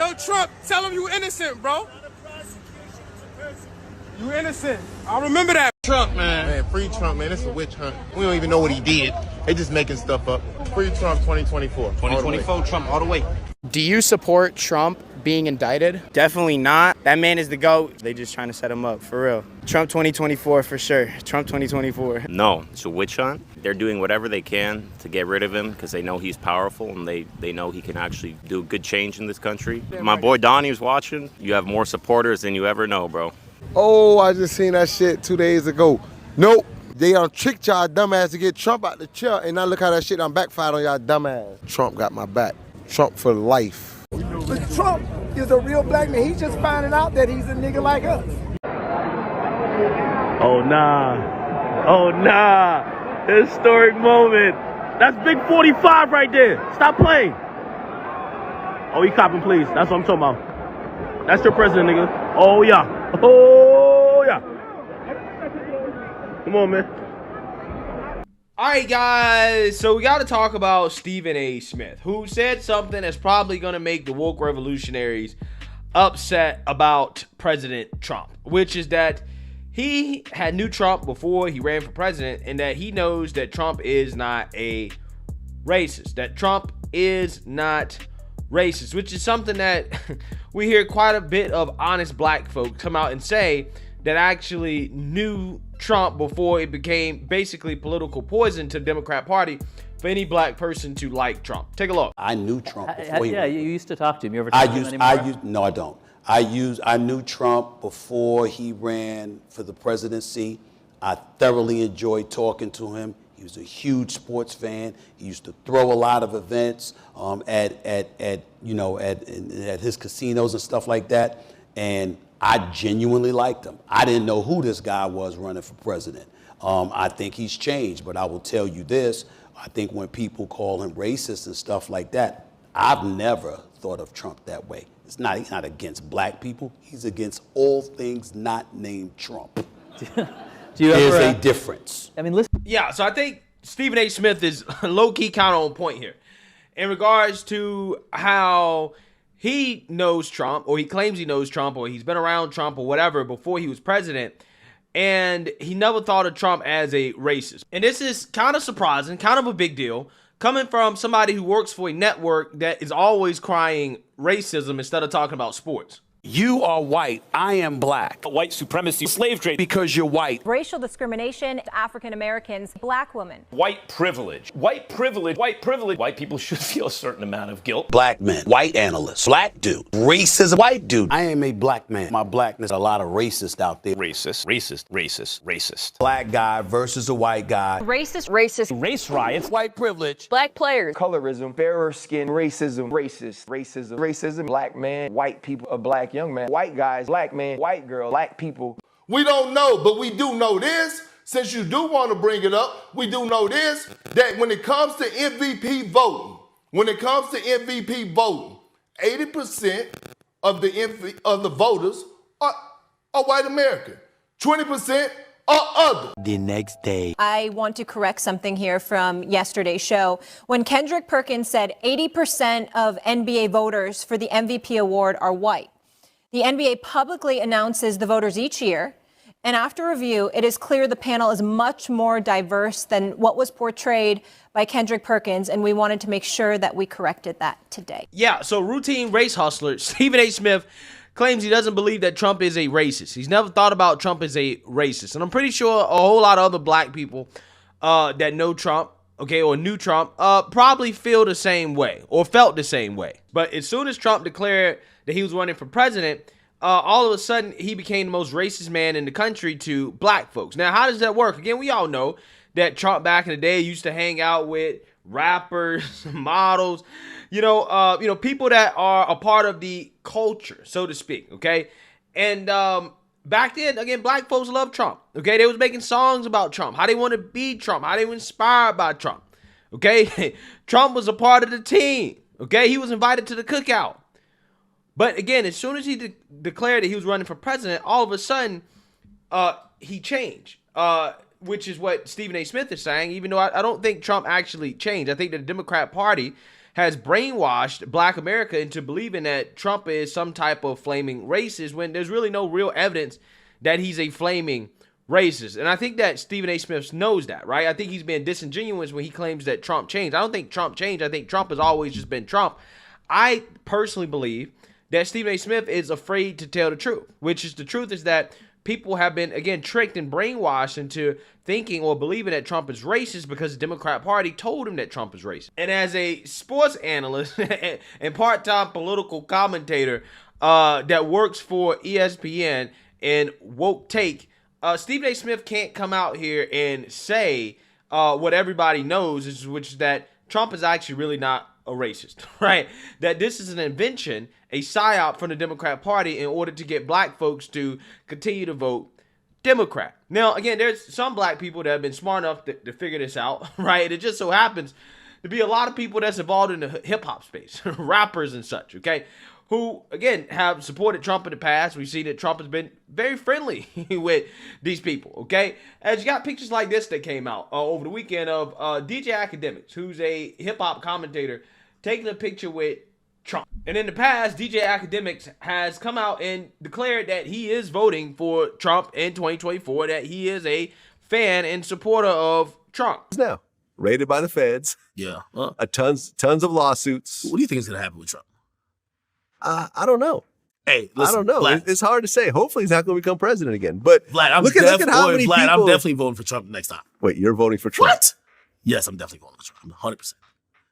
Yo, Trump, tell him you innocent, bro. You innocent. I remember that. Trump, man. Man, free Trump, man. It's a witch hunt. We don't even know what he did. They just making stuff up. Free Trump 2024. 2024, Trump all the way. Do you support Trump being indicted? Definitely not. That man is the GOAT. They just trying to set him up, for real. Trump 2024 for sure. Trump 2024. No, it's a witch hunt. They're doing whatever they can to get rid of him because they know he's powerful and they know he can actually do good change in this country. My boy Donnie was watching. You have more supporters than you ever know, bro. Oh, I just seen that shit 2 days ago. Nope. They tricked y'all dumbass to get Trump out the chair, and now look how that shit done backfired on y'all dumbass. Trump got my back. Trump for life. But Trump is a real black man. He's just finding out that he's a nigga like us. Oh, nah. Oh, nah. Historic moment. That's big 45 right there. Stop playing. Oh, he copping, please. That's what I'm talking about. That's your president, nigga. Oh, yeah. Oh, yeah. Come on, man. All right, guys. So we got to talk about Stephen A. Smith, who said something that's probably going to make the woke revolutionaries upset about President Trump, which is that he had knew Trump before he ran for president and that he knows that Trump is not a racist, that Trump is not racist, which is something that we hear quite a bit of honest black folks come out and say that actually knew Trump before it became basically political poison to the Democrat Party for any black person to like Trump. Take a look. I knew Trump before you used to talk to him. You ever talk to him anymore? No, I don't. I knew Trump before he ran for the presidency. I thoroughly enjoyed talking to him. He was a huge sports fan. He used to throw a lot of events at his casinos and stuff like that. And I genuinely liked him. I didn't know who this guy was running for president. I think he's changed, but I will tell you this. I think when people call him racist and stuff like that, I've never thought of Trump that way. He's not against black people. He's against all things not named Trump. There's a difference. I mean, listen. Yeah, so I think Stephen A. Smith is low-key kind of on point here in regards to how he knows Trump, or he claims he knows Trump, or he's been around Trump or whatever before he was president, and he never thought of Trump as a racist. And this is kind of surprising, kind of a big deal, coming from somebody who works for a network that is always crying racism instead of talking about sports. You are white. I am black. White supremacy, slave trade. Because you're white. Racial discrimination, African Americans, black women. White privilege. White privilege. White privilege. White people should feel a certain amount of guilt. Black men, white analysts, black dude, racist white dude. I am a black man. My blackness, a lot of racists out there. Racist, racist, racist, racist. Black guy versus a white guy. Racist, Race riots. White privilege. black players. Colorism, fairer skin, racism, racism, black man, white people, a black young man, white guys, black man, white girl, black people. We don't know, but we do know this. Since you do want to bring it up, we do know this, that when it comes to MVP voting, 80% of the voters are white American. 20% are other. The next day. I want to correct something here from yesterday's show. When Kendrick Perkins said 80% of NBA voters for the MVP award are white. The NBA publicly announces the voters each year, and after review, it is clear the panel is much more diverse than what was portrayed by Kendrick Perkins, and we wanted to make sure that we corrected that today. Yeah, so routine race hustler Stephen A. Smith claims he doesn't believe that Trump is a racist. He's never thought about Trump as a racist, and I'm pretty sure a whole lot of other black people that know Trump, okay, or knew Trump, probably feel the same way or felt the same way. But as soon as Trump declared that he was running for president, all of a sudden he became the most racist man in the country to black folks. Now, how does that work? Again, we all know that Trump back in the day used to hang out with rappers, models, people that are a part of the culture, so to speak, okay? And back then, again, black folks loved Trump, okay? They was making songs about Trump, how they want to be Trump, how they were inspired by Trump, okay? Trump was a part of the team, okay? He was invited to the cookout. But again, as soon as he declared that he was running for president, all of a sudden, he changed, which is what Stephen A. Smith is saying, even though I don't think Trump actually changed. I think that the Democrat Party has brainwashed black America into believing that Trump is some type of flaming racist when there's really no real evidence that he's a flaming racist. And I think that Stephen A. Smith knows that, right? I think he's being disingenuous when he claims that Trump changed. I don't think Trump changed. I think Trump has always just been Trump. I personally believe that Stephen A. Smith is afraid to tell the truth, which is the truth is that people have been, again, tricked and brainwashed into thinking or believing that Trump is racist because the Democrat Party told him that Trump is racist. And as a sports analyst and part-time political commentator that works for ESPN and Woke Take, Stephen A. Smith can't come out here and say what everybody knows, which is that Trump is actually really not a racist, right? That this is an invention, a psyop from the Democrat Party in order to get black folks to continue to vote Democrat. Now, again, there's some black people that have been smart enough to figure this out, right? It just so happens to be a lot of people that's involved in the hip-hop space, rappers and such, okay, who, again, have supported Trump in the past. We see that Trump has been very friendly with these people, okay? As you got pictures like this that came out over the weekend of DJ Akademiks, who's a hip-hop commentator, taking a picture with Trump. And in the past, DJ Akademiks has come out and declared that he is voting for Trump in 2024, that he is a fan and supporter of Trump. Now, raided by the feds. Yeah. Tons of lawsuits. What do you think is going to happen with Trump? I don't know. Hey, listen, I don't know. Vlad, It's hard to say. Hopefully he's not going to become president again. But Vlad, look at how many people... I'm definitely voting for Trump next time. Wait, you're voting for Trump? What? Yes, I'm definitely voting for Trump. 100%.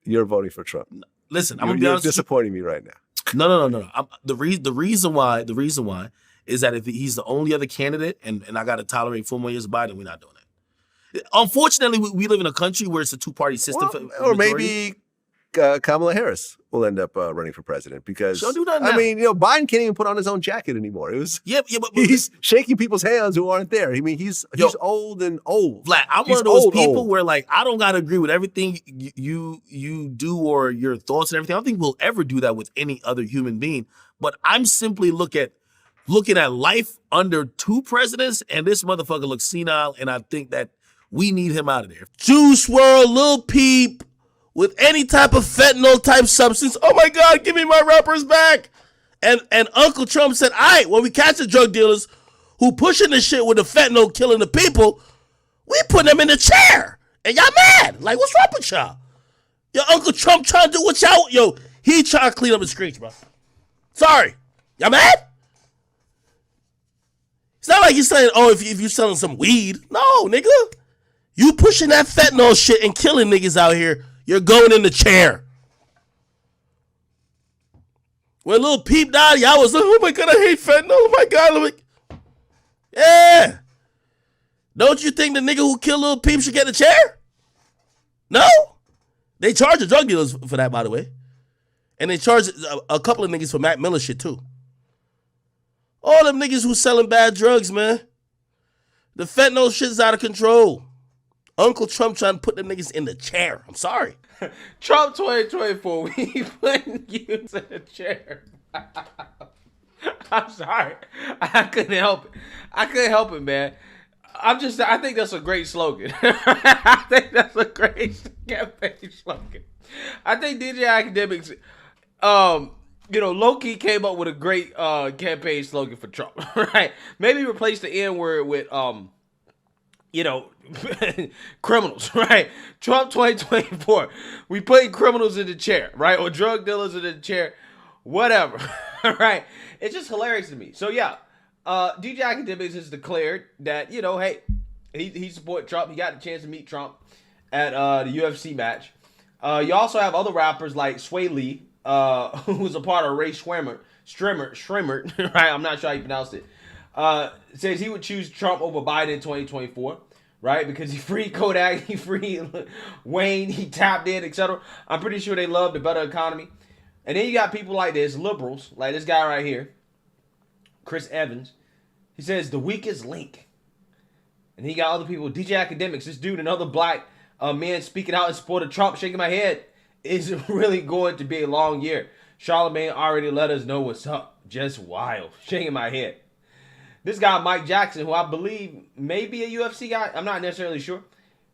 You're voting for Trump. Listen, I'm going to be honest. You're disappointing me right now. No. The reason why is that if he's the only other candidate and I got to tolerate 4 more years of Biden, we're not doing it. Unfortunately, we live in a country where it's a two-party system. Or maybe Kamala Harris will end up running for president because, She'll do that now. I mean, Biden can't even put on his own jacket anymore. It was but he's shaking people's hands who aren't there. I mean, he's old and old. Vlad, I'm one of those people where like I don't gotta agree with everything you do or your thoughts and everything. I don't think we'll ever do that with any other human being. But I'm simply looking at life under 2 presidents, and this motherfucker looks senile, and I think that we need him out of there. Juice WRLD, Lil Peep, with any type of fentanyl type substance. Oh my God, give me my rappers back. And Uncle Trump said, all right, when we catch the drug dealers who pushing this shit with the fentanyl killing the people, we put them in the chair. And y'all mad. Like, what's wrong with y'all? Your Uncle Trump trying to do what y'all, he trying to clean up the streets, bro. Sorry. Y'all mad? It's not like he's saying, oh, if you're selling some weed. No, nigga. You pushing that fentanyl shit and killing niggas out here, you're going in the chair. When Lil Peep died, y'all was like, oh my God, I hate fentanyl. Oh my God. Yeah. Don't you think the nigga who killed Lil Peep should get a chair? No. They charge the drug dealers for that, by the way. And they charge a couple of niggas for Mac Miller shit, too. All them niggas who selling bad drugs, man. The fentanyl shit's out of control. Uncle Trump trying to put them niggas in the chair. I'm sorry. Trump 2024, we putting you in the chair. I'm sorry. I couldn't help it, man. I think that's a great slogan. I think that's a great campaign slogan. I think DJ Akademiks, low-key came up with a great campaign slogan for Trump, right? Maybe replace the N-word with, criminals, right? Trump 2024. We putting criminals in the chair, right? Or drug dealers in the chair, whatever, right? It's just hilarious to me. So, yeah, DJ Akademiks has declared that, hey, he support Trump. He got the chance to meet Trump at the UFC match. You also have other rappers like Sway Lee, who was a part of Ray Shrimmer, right? I'm not sure how you pronounce it. Says he would choose Trump over Biden in 2024, right? Because he freed Kodak, he freed Wayne, he tapped in, etc. I'm pretty sure they love the better economy. And then you got people like this, liberals, like this guy right here, Chris Evans. He says the weakest link. And he got other people, DJ Akademiks, this dude, another black man speaking out in support of Trump, shaking my head. It's really going to be a long year. Charlamagne already let us know what's up. Just wild. Shaking my head. This guy, Mike Jackson, who I believe may be a UFC guy. I'm not necessarily sure.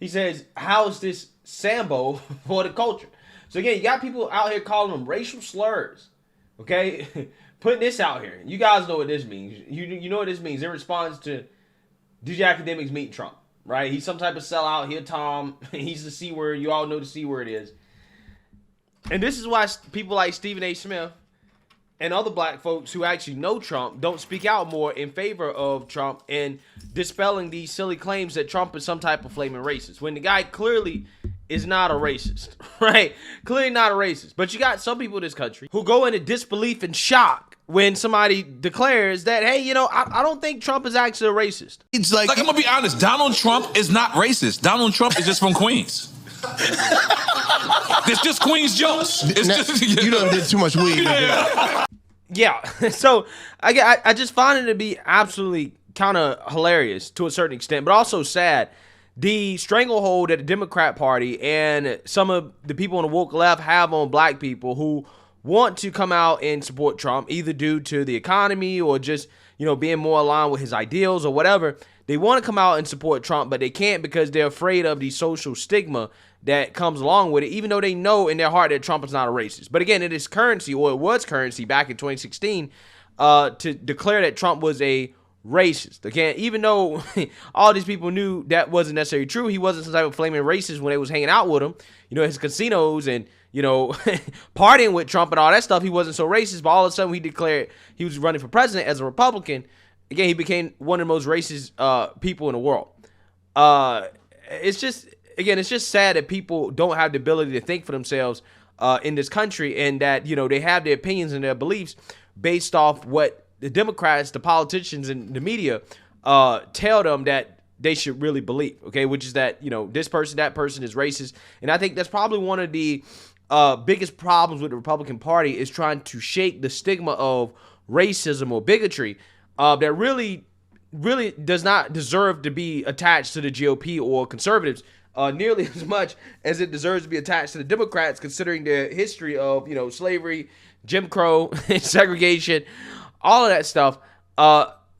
He says, how's this Sambo for the culture? So again, you got people out here calling them racial slurs. Okay, putting this out here. You guys know what this means. You know what this means in response to DJ Akademiks meeting Trump, right? He's some type of sellout. He's a Tom. He's the C word. You all know the C word is. And this is why people like Stephen A. Smith and other black folks who actually know Trump don't speak out more in favor of Trump and dispelling these silly claims that Trump is some type of flaming racist, when the guy clearly is not a racist, right? Clearly not a racist. But you got some people in this country who go into disbelief and shock when somebody declares that, hey, I don't think Trump is actually a racist. It's like I'm gonna be honest, Donald Trump is not racist. Donald Trump is just from Queens. It's just Queens jokes. It's just, you done did too much weed. Yeah. So I just find it to be absolutely kind of hilarious to a certain extent, but also sad. The stranglehold that the Democrat Party and some of the people on the woke left have on black people who want to come out and support Trump, either due to the economy or just, being more aligned with his ideals or whatever. They want to come out and support Trump, but they can't because they're afraid of the social stigma that comes along with it, even though they know in their heart that Trump is not a racist. But again, it is currency, or it was currency back in 2016, to declare that Trump was a racist. Again, even though all these people knew that wasn't necessarily true, he wasn't some type of flaming racist when they was hanging out with him, his casinos and, partying with Trump and all that stuff. He wasn't so racist, but all of a sudden he declared he was running for president as a Republican. Again, he became one of the most racist people in the world. It's just sad that people don't have the ability to think for themselves in this country, and that, they have their opinions and their beliefs based off what the Democrats, the politicians, and the media tell them that they should really believe, okay, which is that, this person, that person is racist. And I think that's probably one of the biggest problems with the Republican Party, is trying to shake the stigma of racism or bigotry that really does not deserve to be attached to the GOP or conservatives nearly as much as it deserves to be attached to the Democrats, considering their history of, slavery, Jim Crow, segregation, all of that stuff.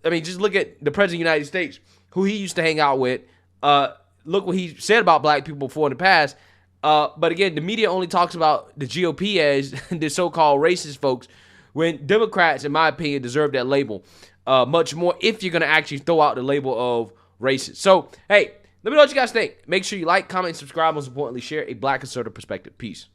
Just look at the president of the United States, who he used to hang out with. Look what he said about black people before in the past. But again, the media only talks about the GOP as the so-called racist folks, when Democrats, in my opinion, deserve that label much more, if you're going to actually throw out the label of racist. So, hey, let me know what you guys think. Make sure you like, comment, and subscribe. Most importantly, share a black conservative perspective. Peace.